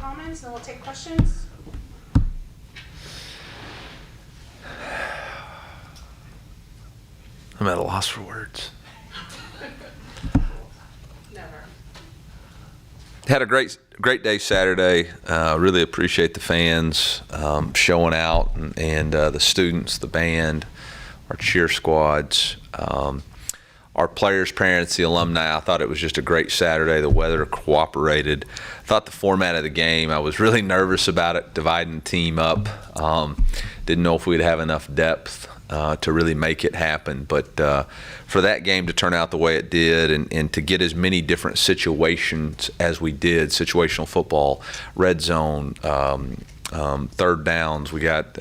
comments, and we'll take questions. I'm at a loss for words. Never. Had a great day Saturday. Really appreciate the fans showing out and the students, the band, our cheer squads, our players, parents, the alumni. I thought it was just a great Saturday. The weather cooperated. I thought the format of the game, I was really nervous about it, dividing the team up. Didn't know if we'd have enough depth to really make it happen. But for that game to turn out the way it did and to get as many different situations as we did, situational football, red zone, third downs, we got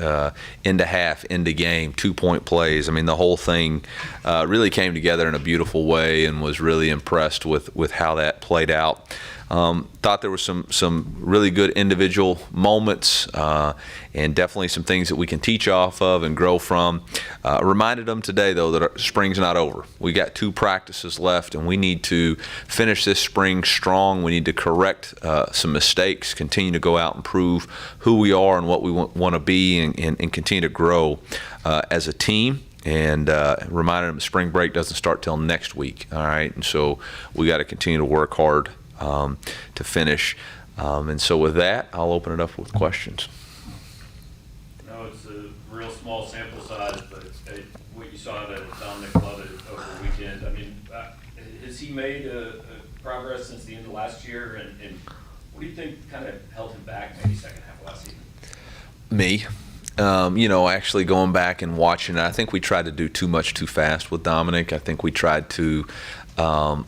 into half, into game, 2-point plays. I mean, the whole thing really came together in a beautiful way, and was really impressed with how that played out. Thought there were some really good individual moments and definitely some things that we can teach off of and grow from. Reminded them today, though, that our spring's not over. We got 2 practices left, and we need to finish this spring strong. We need to correct some mistakes, continue to go out and prove who we are and what we want to be, and continue to grow as a team. And reminded them spring break doesn't start till next week, all right? And so we got to continue to work hard to finish. And so with that, I'll open it up with questions. No, it's a real small sample size, but what you saw that Dominic Lovett over the weekend, I mean, has he made a progress since the end of last year? And what do you think kind of held him back maybe second half of last season? Me. Actually going back and watching it, I think we tried to do too much too fast with Dominic. I think we tried to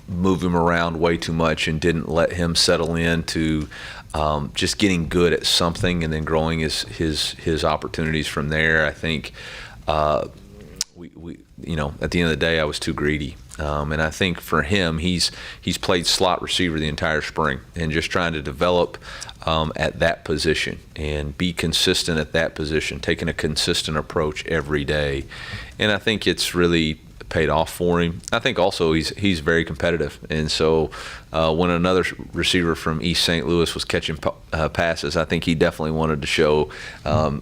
move him around way too much and didn't let him settle into just getting good at something and then growing his opportunities from there. I think we at the end of the day, I was too greedy. And I think for him, he's played slot receiver the entire spring and just trying to develop at that position and be consistent at that position, taking a consistent approach every day. And I think it's really paid off for him. I think also he's very competitive, and so when another receiver from East St. Louis was catching passes, I think he definitely wanted to show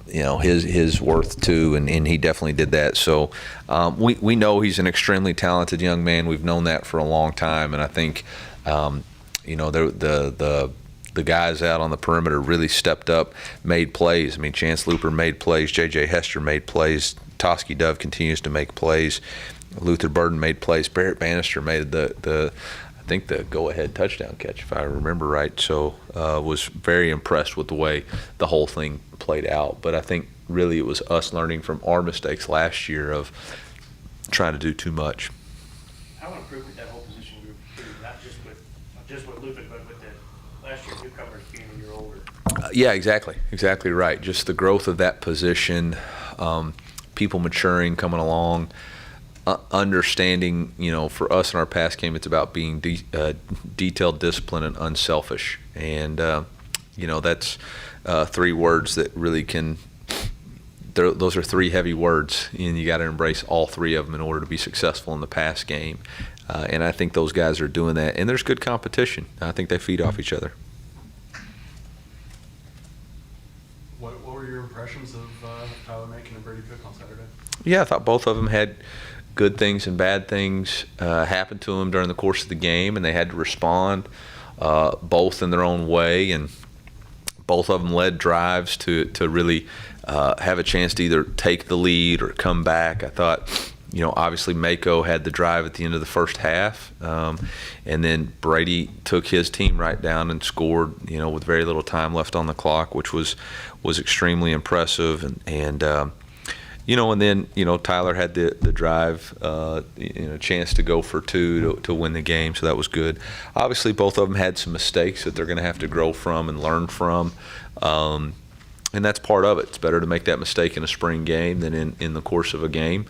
his worth too, and he definitely did that. So we know he's an extremely talented young man. We've known that for a long time, and I think the guys out on the perimeter really stepped up, made plays. I mean, Chance Looper made plays, J.J. Hester made plays, Toski Dove continues to make plays, Luther Burden made plays, Barrett Bannister made the go-ahead touchdown catch, if I remember right. So was very impressed with the way the whole thing played out. But I think really it was us learning from our mistakes last year of trying to do too much. How improved that whole position group, not just with Luther, but with the last year newcomers being a year older? Yeah, exactly right. Just the growth of that position, people maturing, coming along, understanding, for us in our past game, it's about being detailed, disciplined, and unselfish. And, that's 3 words that really those are 3 heavy words, and you got to embrace all 3 of them in order to be successful in the pass game. And I think those guys are doing that. And there's good competition. I think they feed off each other. What were your impressions of Tyler Macon and Brady Cook on Saturday? Yeah, I thought both of them had good things and bad things happen to them during the course of the game, and they had to respond both in their own way, and both of them led drives to really have a chance to either take the lead or come back. I thought, obviously Mako had the drive at the end of the first half, and then Brady took his team right down and scored, with very little time left on the clock, which was extremely impressive. And then, Tyler had the drive, chance to go for 2 to win the game, so that was good. Obviously, both of them had some mistakes that they're going to have to grow from and learn from, and that's part of it. It's better to make that mistake in a spring game than in the course of a game.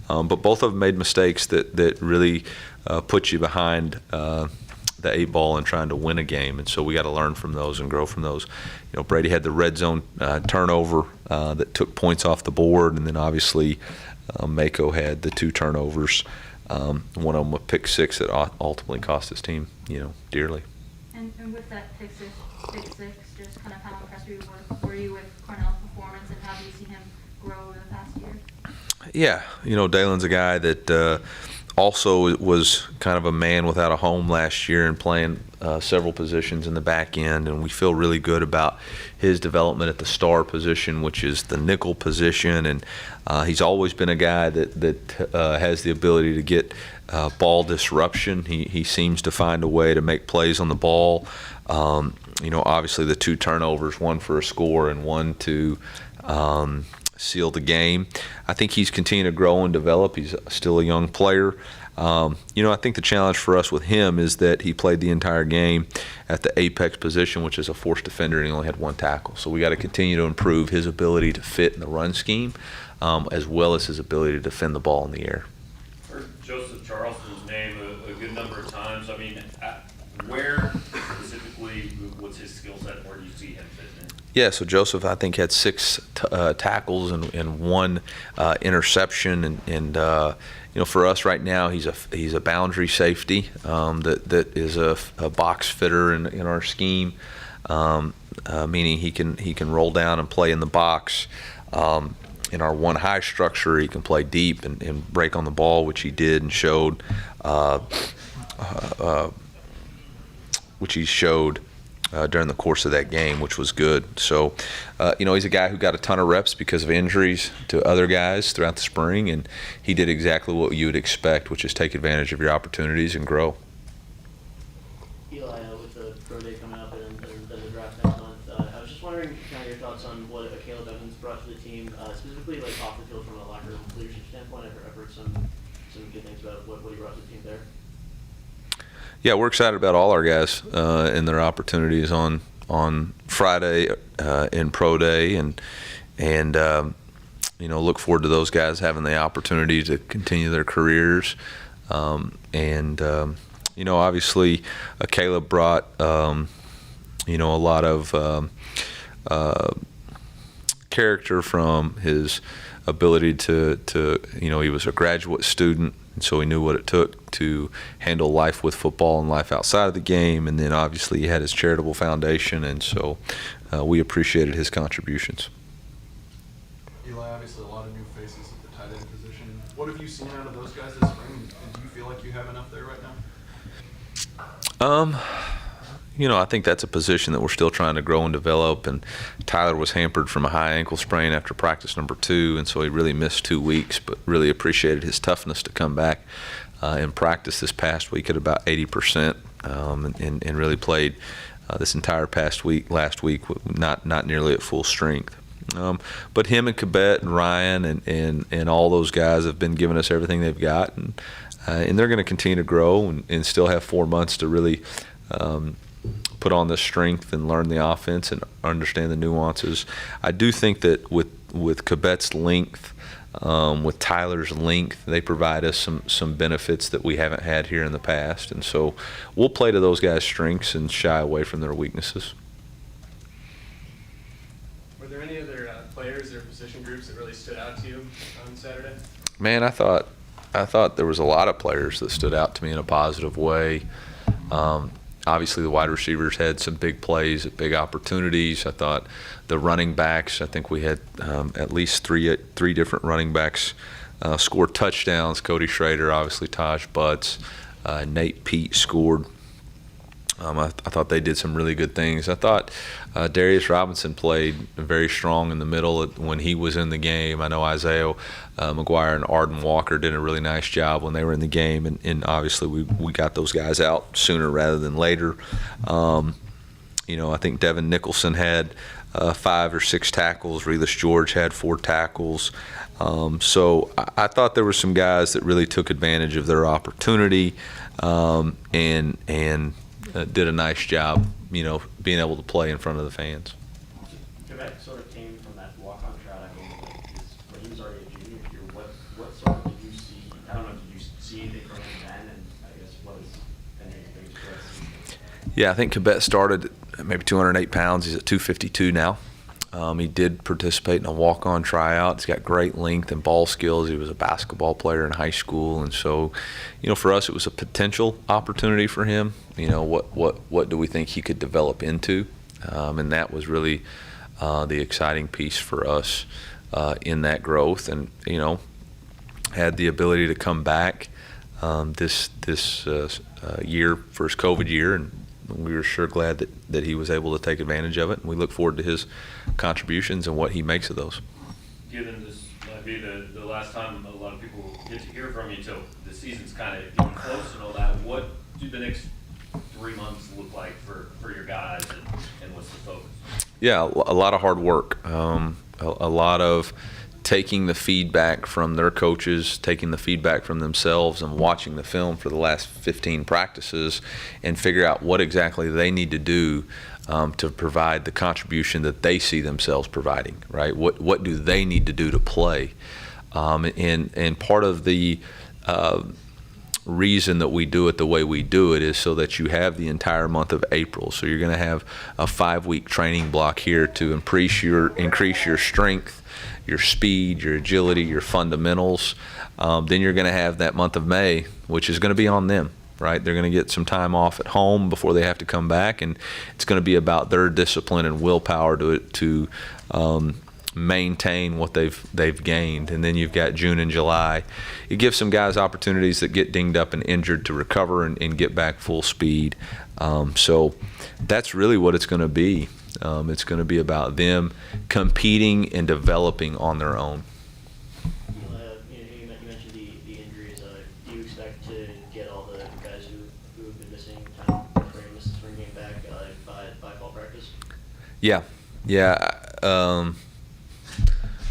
But both of them made mistakes that really put you behind the 8 ball and trying to win a game, and so we got to learn from those and grow from those. Brady had the red zone turnover that took points off the board, and then obviously Mako had the 2 turnovers, one of them a pick 6 that ultimately cost his team, dearly. And with that pick six, just kind of how impressed were you with Carnell's performance, and how do you see him grow over the past year? Yeah, Dalen's a guy that also was kind of a man without a home last year and playing several positions in the back end, and we feel really good about his development at the star position, which is the nickel position, and he's always been a guy that has the ability to get ball disruption. He seems to find a way to make plays on the ball. Obviously the 2 turnovers, one for a score and one to seal the game. I think he's continuing to grow and develop. He's still a young player. I think the challenge for us with him is that he played the entire game at the apex position, which is a forced defender, and he only had 1 tackle. So we got to continue to improve his ability to fit in the run scheme, as well as his ability to defend the ball in the air. Heard Joseph Charleston's name a good number of times. I mean, where specifically, what's his skill set, and where do you see him fitting in? Yeah, so Joseph, I think, had 6 tackles and 1 interception, and for us right now, he's a boundary safety that is a box fitter in our scheme, meaning he can roll down and play in the box. In our 1 high structure, he can play deep and break on the ball, which he did and showed. During the course of that game, which was good. So, he's a guy who got a ton of reps because of injuries to other guys throughout the spring, and he did exactly what you would expect, which is take advantage of your opportunities and grow. Eli, with the pro day coming up and the draft next month, I was just wondering kind of your thoughts on what Caleb Evans brought to the team, specifically like off the field from a locker room leadership standpoint. I've heard some good things about what he brought to the team there. Yeah, we're excited about all our guys and their opportunities on Friday in pro day, and look forward to those guys having the opportunity to continue their careers. Obviously, Caleb brought a lot of character from his ability to he was a graduate student, and so he knew what it took to handle life with football and life outside of the game. And then obviously he had his charitable foundation, and so we appreciated his contributions. Eli, obviously a lot of new faces at the tight end position. What have you seen out of those guys this spring, and do you feel like you have enough there right now? I think that's a position that we're still trying to grow and develop, and Tyler was hampered from a high ankle sprain after practice number 2, and so he really missed 2 weeks, but really appreciated his toughness to come back in practice this past week at about 80%, and really played this entire last week, not nearly at full strength. But him and Cabet and Ryan and all those guys have been giving us everything they've got, and they're going to continue to grow and still have 4 months to really put on the strength and learn the offense and understand the nuances. I do think that with Cabet's length, with Tyler's length, they provide us some benefits that we haven't had here in the past, and so we'll play to those guys' strengths and shy away from their weaknesses. Were there any other players or position groups that really stood out to you on Saturday? Man, I thought there was a lot of players that stood out to me in a positive way. Obviously, the wide receivers had some big plays, big opportunities. I thought the running backs, I think we had at least three different running backs score touchdowns. Cody Schrader, obviously Taj Butts, Nate Pete scored. I thought they did some really good things. I thought Darius Robinson played very strong in the middle when he was in the game. I know Isaiah McGuire and Arden Walker did a really nice job when they were in the game, and obviously we got those guys out sooner rather than later. I think Devin Nicholson had 5 or 6 tackles. Relis George had 4 tackles. So I thought there were some guys that really took advantage of their opportunity and did a nice job, being able to play in front of the fans. Quebec sort of came from that walk-on trot. I mean, when he was already a junior here, what sort of did you see? I don't know, did you see anything from him then? And I guess what is any of the biggest threats? Yeah, I think Quebec started at maybe 208 pounds. He's at 252 now. He did participate in a walk-on tryout. He's got great length and ball skills. He was a basketball player in high school, and so, for us, it was a potential opportunity for him. What do we think he could develop into? And that was really the exciting piece for us in that growth. And, had the ability to come back this year for his COVID year, and we were sure glad that he was able to take advantage of it. And we look forward to his contributions and what he makes of those. Given this might be the last time a lot of people get to hear from you until the season's kind of getting close and all that, what do the next 3 months look like for your guys, and what's the focus? Yeah, a lot of hard work, a lot of taking the feedback from their coaches, taking the feedback from themselves, and watching the film for the last 15 practices and figure out what exactly they need to do to provide the contribution that they see themselves providing, right? What do they need to do to play? And part of the reason that we do it the way we do it is so that you have the entire month of April. So you're going to have a 5-week training block here to increase your strength, your speed, your agility, your fundamentals. Then you're going to have that month of May, which is going to be on them, right? They're going to get some time off at home before they have to come back, and it's going to be about their discipline and willpower to maintain what they've gained. And then you've got June and July. It gives some guys opportunities that get dinged up and injured to recover and get back full speed. So that's really what it's going to be. It's going to be about them competing and developing on their own. You mentioned the injuries. Do you expect to get all the guys who have been missing time for the spring game back by fall practice? Yeah.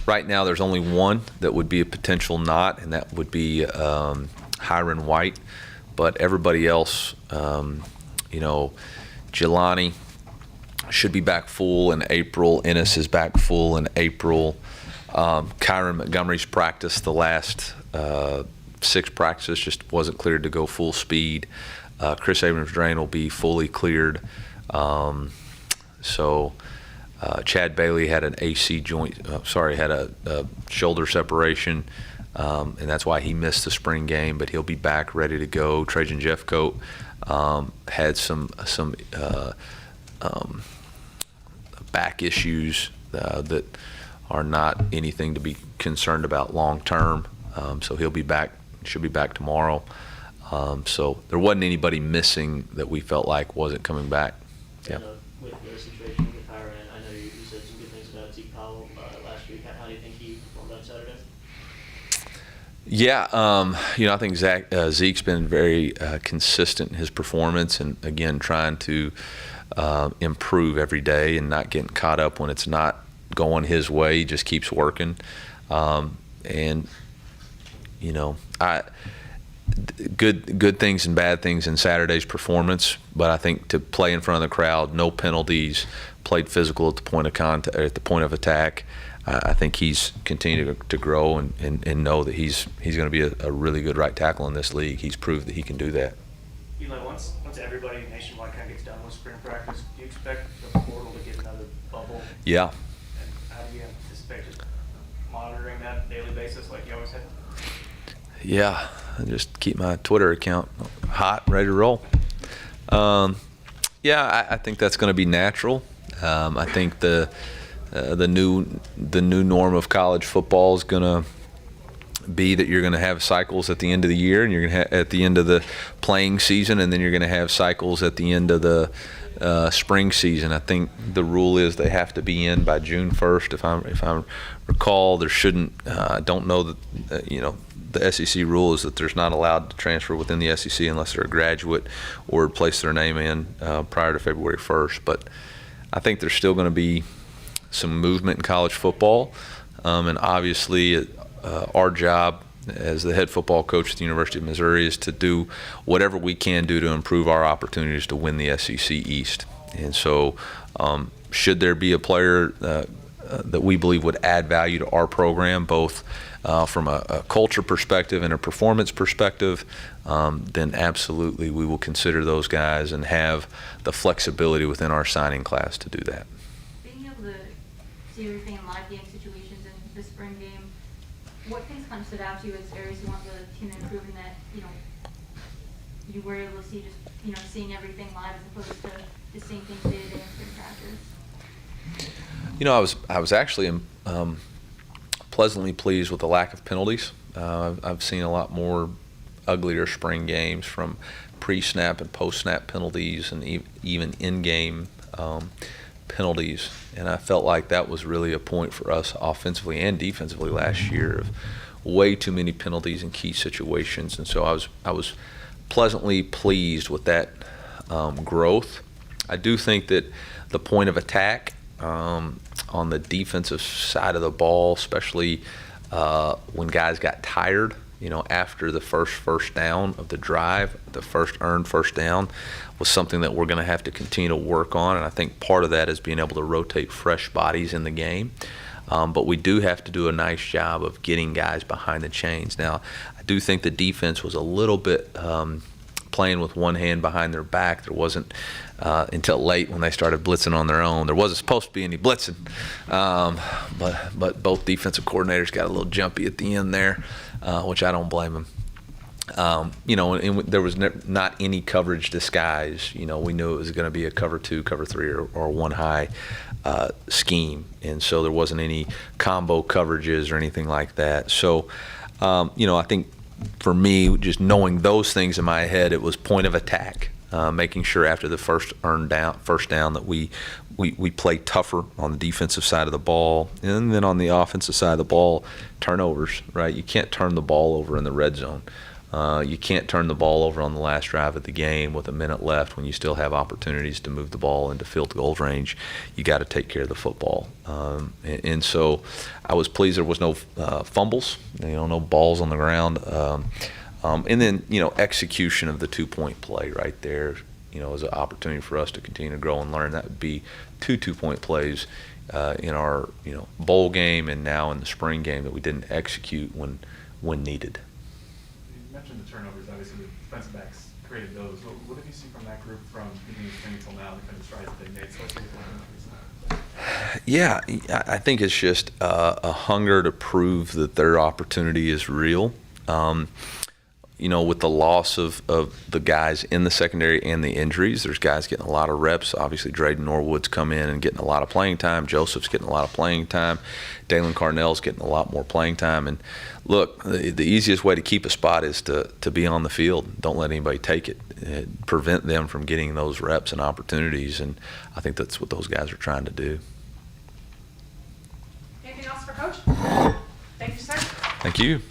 Right now, there's only one that would be a potential not, and that would be Hiron White. But everybody else, Jelani should be back full in April. Ennis is back full in April. Kyron Montgomery's practiced the last 6 practices, just wasn't cleared to go full speed. Chris Abrams-Drain will be fully cleared. Chad Bailey had an had a shoulder separation, and that's why he missed the spring game, but he'll be back ready to go. Trajan Jeffcoat had some back issues that are not anything to be concerned about long term, so he'll be back, should be back tomorrow. So there wasn't anybody missing that we felt like wasn't coming back. Yeah. With your situation with Hiron, I know you said some good things about Zeke Powell last week. How do you think he performed on Saturday? Yeah, I think Zeke's been very consistent in his performance, and again, trying to improve every day and not getting caught up when it's not going his way. He just keeps working, good things and bad things in Saturday's performance, but I think to play in front of the crowd, no penalties, played physical at the point of contact, at the point of attack. I think he's continued to grow and know that he's going to be a really good right tackle in this league. He's proved that he can do that. Eli, once everybody nationwide kind of gets done with spring practice, do you expect the portal to get another bubble? Yeah. And how do you anticipate just monitoring that on a daily basis like you always have? Yeah, I just keep my Twitter account hot, ready to roll. I think that's going to be natural. I think the new norm of college football is going to be that you're going to have cycles at the end of the year, and you're going to have at the end of the playing season, and then you're going to have cycles at the end of the spring season. I think the rule is they have to be in by June 1st. If I recall, there shouldn't. I don't know that the SEC rule is that there's not allowed to transfer within the SEC unless they're a graduate or place their name in prior to February 1st. But I think there's still going to be some movement in college football, and obviously our job as the head football coach at the University of Missouri is to do whatever we can do to improve our opportunities to win the SEC East. And so should there be a player that we believe would add value to our program, both from a culture perspective and a performance perspective, then absolutely we will consider those guys and have the flexibility within our signing class to do that. Being able to see everything in live game situations in the spring game, what things kind of stood out to you as areas you want the team to improve, that you were able to see just seeing everything live as opposed to the same things day to day in spring practice? You know, I was actually pleasantly pleased with the lack of penalties. I've seen a lot more uglier spring games, from pre-snap and post-snap penalties, and even in-game penalties. And I felt like that was really a point for us offensively and defensively last year, of way too many penalties in key situations. And so I was pleasantly pleased with that growth. I do think that the point of attack on the defensive side of the ball, especially when guys got tired, you know, after the first down of the drive, the first earned first down, was something that we're going to have to continue to work on. And I think part of that is being able to rotate fresh bodies in the game. But we do have to do a nice job of getting guys behind the chains. Now, I do think the defense was a little bit playing with one hand behind their back. There wasn't until late when they started blitzing on their own. There wasn't supposed to be any blitzing, but both defensive coordinators got a little jumpy at the end there, which I don't blame them. You know, and there was not any coverage disguise. You know, we knew it was going to be a cover 2, cover 3, or one high scheme, and so there wasn't any combo coverages or anything like that. So, you know, I think for me, just knowing those things in my head, it was point of attack, making sure after the first down that we play tougher on the defensive side of the ball, and then on the offensive side of the ball, turnovers. Right, you can't turn the ball over in the red zone. You can't turn the ball over on the last drive of the game with a minute left when you still have opportunities to move the ball into field goal range. You got to take care of the football. And so I was pleased there was no fumbles, you know, no balls on the ground. And then, you know, execution of the 2-point play right there, you know, is an opportunity for us to continue to grow and learn. That would be 2 2-point plays in our, you know, bowl game and now in the spring game that we didn't execute when needed. You mentioned the turnovers. Obviously, the defensive backs created those. What have you seen from that group from beginning of spring until now, the kind of strides that they made, especially with the injuries? Yeah, I think it's just a hunger to prove that their opportunity is real. You know, with the loss of the guys in the secondary and the injuries, there's guys getting a lot of reps. Obviously, Drayden Norwood's come in and getting a lot of playing time. Joseph's getting a lot of playing time. Dalen Carnell's getting a lot more playing time. And look, the easiest way to keep a spot is to be on the field. Don't let anybody take it. Prevent them from getting those reps and opportunities. And I think that's what those guys are trying to do. Anything else for Coach? Thank you, sir. Thank you.